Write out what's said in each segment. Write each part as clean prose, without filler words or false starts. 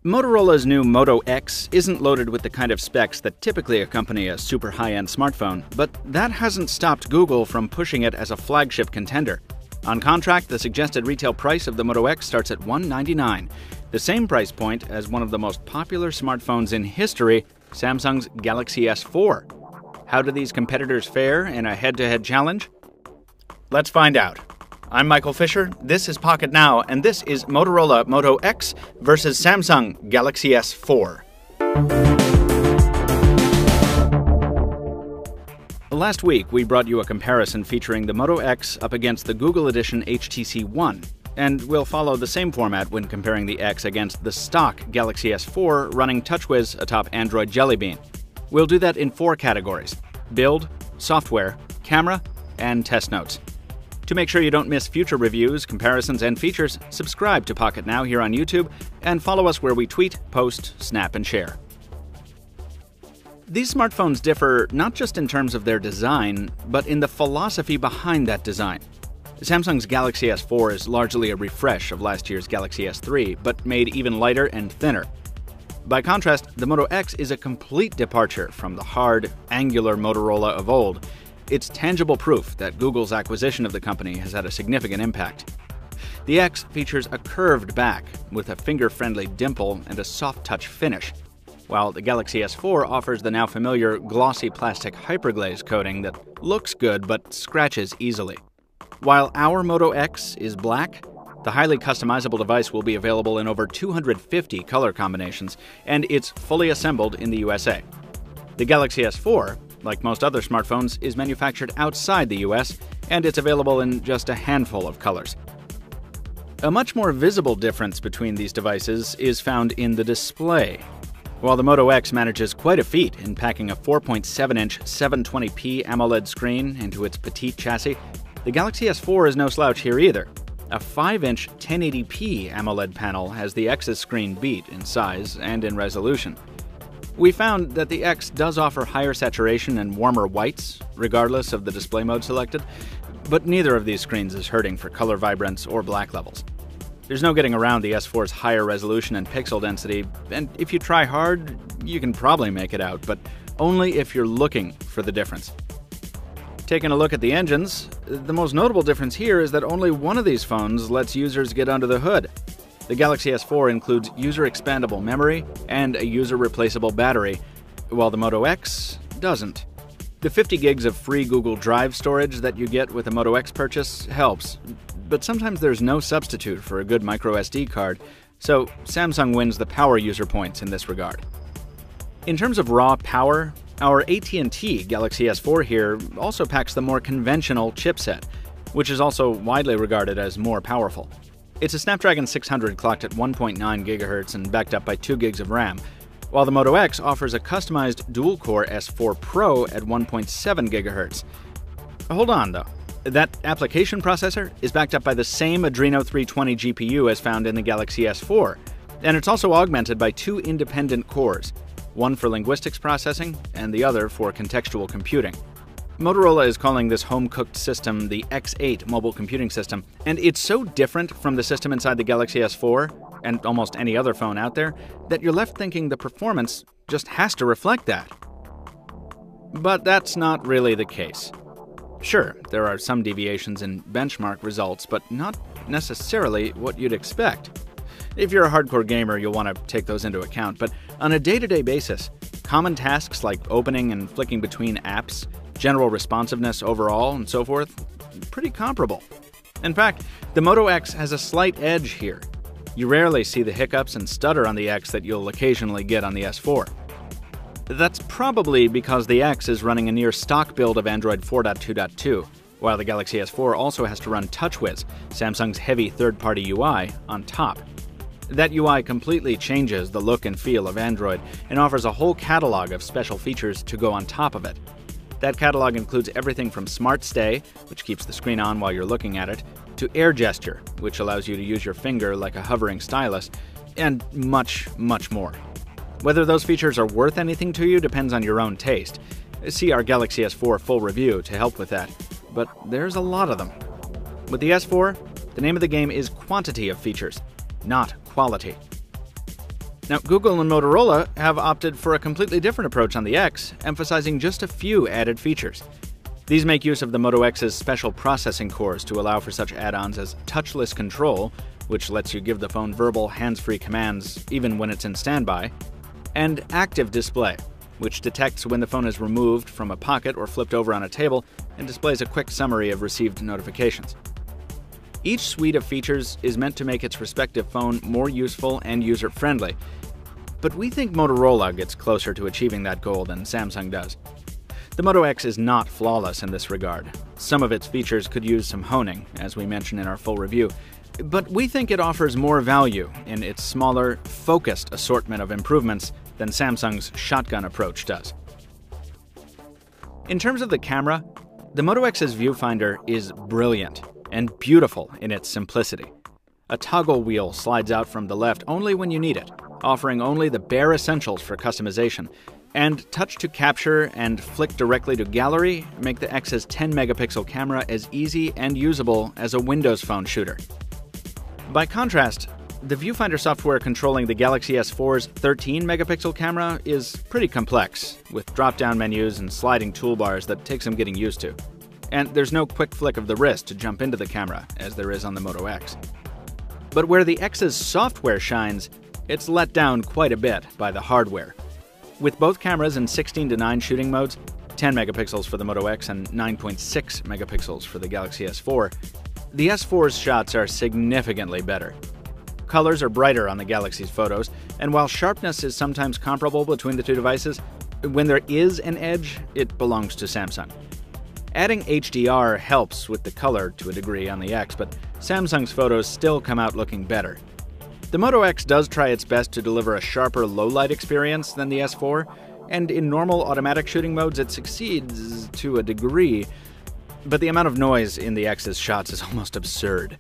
Motorola's new Moto X isn't loaded with the kind of specs that typically accompany a super high-end smartphone, but that hasn't stopped Google from pushing it as a flagship contender. On contract, the suggested retail price of the Moto X starts at $199, the same price point as one of the most popular smartphones in history, Samsung's Galaxy S4. How do these competitors fare in a head-to-head challenge? Let's find out. I'm Michael Fisher, this is Pocket Now, and this is Motorola Moto X versus Samsung Galaxy S4. Last week, we brought you a comparison featuring the Moto X up against the Google Edition HTC One, and we'll follow the same format when comparing the X against the stock Galaxy S4 running TouchWiz atop Android Jelly Bean. We'll do that in 4 categories: build, software, camera, and test notes. To make sure you don't miss future reviews, comparisons, and features, subscribe to Pocket Now here on YouTube and follow us where we tweet, post, snap, and share. These smartphones differ not just in terms of their design, but in the philosophy behind that design. Samsung's Galaxy S4 is largely a refresh of last year's Galaxy S3, but made even lighter and thinner. By contrast, the Moto X is a complete departure from the hard, angular Motorola of old. It's tangible proof that Google's acquisition of the company has had a significant impact. The X features a curved back with a finger-friendly dimple and a soft-touch finish, while the Galaxy S4 offers the now familiar glossy plastic hyperglaze coating that looks good but scratches easily. While our Moto X is black, the highly customizable device will be available in over 250 color combinations, and it's fully assembled in the USA. The Galaxy S4, like most other smartphones, is manufactured outside the US, and it's available in just a handful of colors. A much more visible difference between these devices is found in the display. While the Moto X manages quite a feat in packing a 4.7-inch 720p AMOLED screen into its petite chassis, the Galaxy S4 is no slouch here either. A 5-inch 1080p AMOLED panel has the X's screen beat in size and in resolution. We found that the X does offer higher saturation and warmer whites, regardless of the display mode selected, but neither of these screens is hurting for color vibrance or black levels. There's no getting around the S4's higher resolution and pixel density, and if you try hard, you can probably make it out, but only if you're looking for the difference. Taking a look at the engines, the most notable difference here is that only one of these phones lets users get under the hood. The Galaxy S4 includes user-expandable memory and a user-replaceable battery, while the Moto X doesn't. The 50 gigs of free Google Drive storage that you get with a Moto X purchase helps, but sometimes there's no substitute for a good microSD card, so Samsung wins the power user points in this regard. In terms of raw power, our AT&T Galaxy S4 here also packs the more conventional chipset, which is also widely regarded as more powerful. It's a Snapdragon 600 clocked at 1.9 GHz and backed up by 2 GB of RAM, while the Moto X offers a customized dual-core S4 Pro at 1.7 GHz. Hold on, though. That application processor is backed up by the same Adreno 320 GPU as found in the Galaxy S4, and it's also augmented by 2 independent cores, one for linguistics processing and the other for contextual computing. Motorola is calling this home-cooked system the X8 mobile computing system, and it's so different from the system inside the Galaxy S4 and almost any other phone out there that you're left thinking the performance just has to reflect that. But that's not really the case. Sure, there are some deviations in benchmark results, but not necessarily what you'd expect. If you're a hardcore gamer, you'll want to take those into account, but on a day-to-day basis, common tasks like opening and flicking between apps, general responsiveness overall, and so forth, pretty comparable. In fact, the Moto X has a slight edge here. You rarely see the hiccups and stutter on the X that you'll occasionally get on the S4. That's probably because the X is running a near stock build of Android 4.2.2, while the Galaxy S4 also has to run TouchWiz, Samsung's heavy third-party UI, on top. That UI completely changes the look and feel of Android and offers a whole catalog of special features to go on top of it. That catalog includes everything from Smart Stay, which keeps the screen on while you're looking at it, to Air Gesture, which allows you to use your finger like a hovering stylus, and much, much more. Whether those features are worth anything to you depends on your own taste. See our Galaxy S4 full review to help with that, but there's a lot of them. With the S4, the name of the game is quantity of features, not quality. Now, Google and Motorola have opted for a completely different approach on the X, emphasizing just a few added features. These make use of the Moto X's special processing cores to allow for such add-ons as touchless control, which lets you give the phone verbal, hands-free commands even when it's in standby, and active display, which detects when the phone is removed from a pocket or flipped over on a table and displays a quick summary of received notifications. Each suite of features is meant to make its respective phone more useful and user-friendly, but we think Motorola gets closer to achieving that goal than Samsung does. The Moto X is not flawless in this regard. Some of its features could use some honing, as we mentioned in our full review, but we think it offers more value in its smaller, focused assortment of improvements than Samsung's shotgun approach does. In terms of the camera, the Moto X's viewfinder is brilliant and beautiful in its simplicity. A toggle wheel slides out from the left only when you need it, offering only the bare essentials for customization, and touch to capture and flick directly to gallery make the X's 10-megapixel camera as easy and usable as a Windows Phone shooter. By contrast, the viewfinder software controlling the Galaxy S4's 13-megapixel camera is pretty complex, with drop-down menus and sliding toolbars that take some getting used to. And there's no quick flick of the wrist to jump into the camera, as there is on the Moto X. But where the X's software shines, it's let down quite a bit by the hardware. With both cameras in 16:9 shooting modes, 10 megapixels for the Moto X and 9.6 megapixels for the Galaxy S4, the S4's shots are significantly better. Colors are brighter on the Galaxy's photos, and while sharpness is sometimes comparable between the two devices, when there is an edge, it belongs to Samsung. Adding HDR helps with the color to a degree on the X, but Samsung's photos still come out looking better. The Moto X does try its best to deliver a sharper low-light experience than the S4, and in normal automatic shooting modes it succeeds to a degree, but the amount of noise in the X's shots is almost absurd.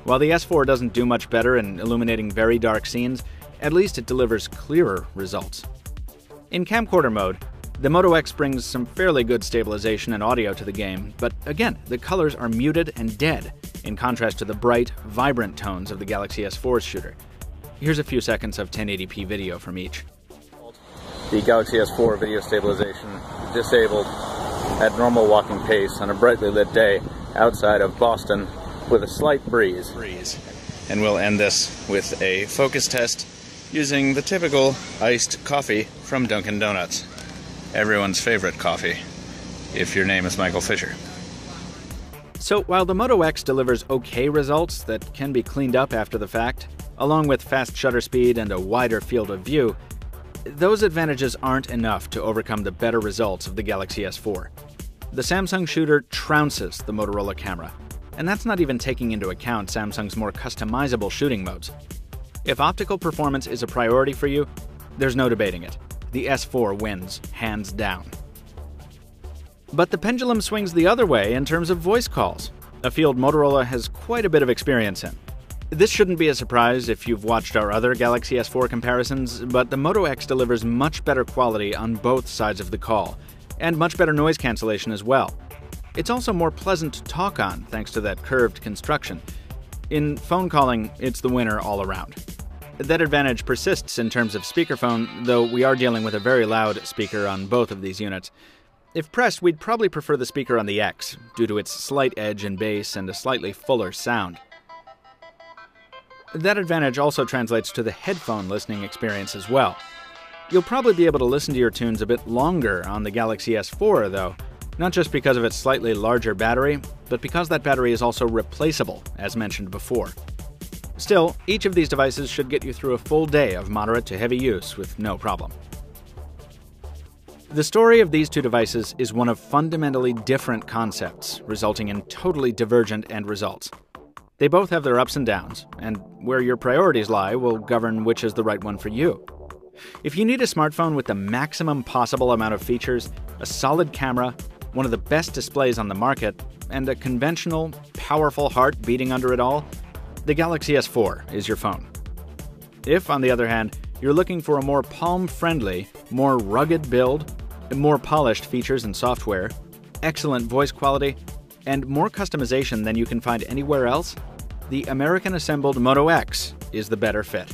While the S4 doesn't do much better in illuminating very dark scenes, at least it delivers clearer results. In camcorder mode, the Moto X brings some fairly good stabilization and audio to the game, but again, the colors are muted and dead, in contrast to the bright, vibrant tones of the Galaxy S4's shooter. Here's a few seconds of 1080p video from each. The Galaxy S4 video stabilization disabled at normal walking pace on a brightly lit day outside of Boston with a slight breeze. And we'll end this with a focus test using the typical iced coffee from Dunkin' Donuts. Everyone's favorite coffee, if your name is Michael Fisher. So while the Moto X delivers okay results that can be cleaned up after the fact, along with fast shutter speed and a wider field of view, those advantages aren't enough to overcome the better results of the Galaxy S4. The Samsung shooter trounces the Motorola camera, and that's not even taking into account Samsung's more customizable shooting modes. If optical performance is a priority for you, there's no debating it. The S4 wins, hands down. But the pendulum swings the other way in terms of voice calls, a field Motorola has quite a bit of experience in. This shouldn't be a surprise if you've watched our other Galaxy S4 comparisons, but the Moto X delivers much better quality on both sides of the call, and much better noise cancellation as well. It's also more pleasant to talk on thanks to that curved construction. In phone calling, it's the winner all around. That advantage persists in terms of speakerphone, though we are dealing with a very loud speaker on both of these units. If pressed, we'd probably prefer the speaker on the X, due to its slight edge and bass and a slightly fuller sound. That advantage also translates to the headphone listening experience as well. You'll probably be able to listen to your tunes a bit longer on the Galaxy S4, though, not just because of its slightly larger battery, but because that battery is also replaceable, as mentioned before. Still, each of these devices should get you through a full day of moderate to heavy use with no problem. The story of these two devices is one of fundamentally different concepts, resulting in totally divergent end results. They both have their ups and downs, and where your priorities lie will govern which is the right one for you. If you need a smartphone with the maximum possible amount of features, a solid camera, one of the best displays on the market, and a conventional, powerful heart beating under it all, the Galaxy S4 is your phone. If, on the other hand, you're looking for a more palm-friendly, more rugged build, more polished features and software, excellent voice quality, and more customization than you can find anywhere else, the American-assembled Moto X is the better fit.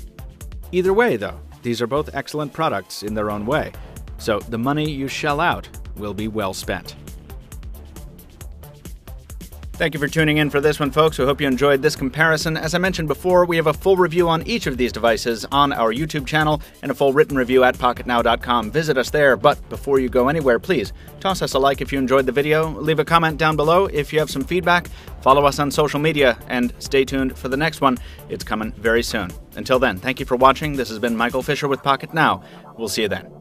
Either way, though, these are both excellent products in their own way, so the money you shell out will be well spent. Thank you for tuning in for this one, folks. We hope you enjoyed this comparison. As I mentioned before, we have a full review on each of these devices on our YouTube channel and a full written review at pocketnow.com. Visit us there, but before you go anywhere, please toss us a like if you enjoyed the video, leave a comment down below if you have some feedback, follow us on social media, and stay tuned for the next one. It's coming very soon. Until then, thank you for watching. This has been Michael Fisher with Pocket Now. We'll see you then.